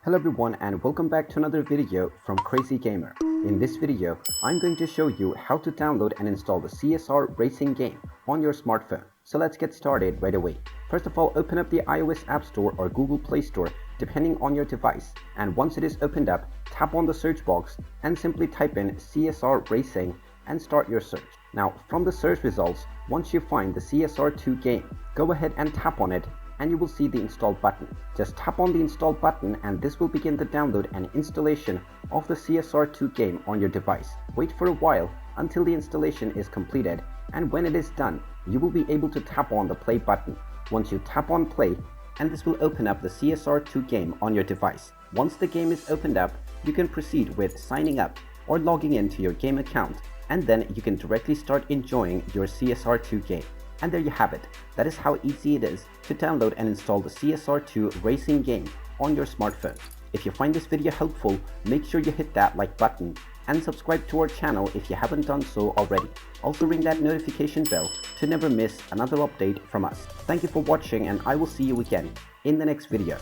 Hello everyone and welcome back to another video from Crazy Gamer. In this video, I'm going to show you how to download and install the CSR racing game on your smartphone. So let's get started right away. First of all, open up the iOS App Store or Google Play Store depending on your device, and once it is opened up, tap on the search box and simply type in CSR Racing and start your search. Now from the search results, once you find the CSR2 game, go ahead and tap on it and you will see the install button. Just tap on the install button and this will begin the download and installation of the CSR2 game on your device. Wait for a while until the installation is completed, and when it is done, you will be able to tap on the play button. Once you tap on play, and this will open up the CSR2 game on your device. Once the game is opened up, you can proceed with signing up or logging into your game account, and then you can directly start enjoying your CSR2 game. And there you have it. That is how easy it is to download and install the CSR2 racing game on your smartphone. If you find this video helpful, make sure you hit that like button and subscribe to our channel if you haven't done so already. Also ring that notification bell to never miss another update from us. Thank you for watching, and I will see you again in the next video.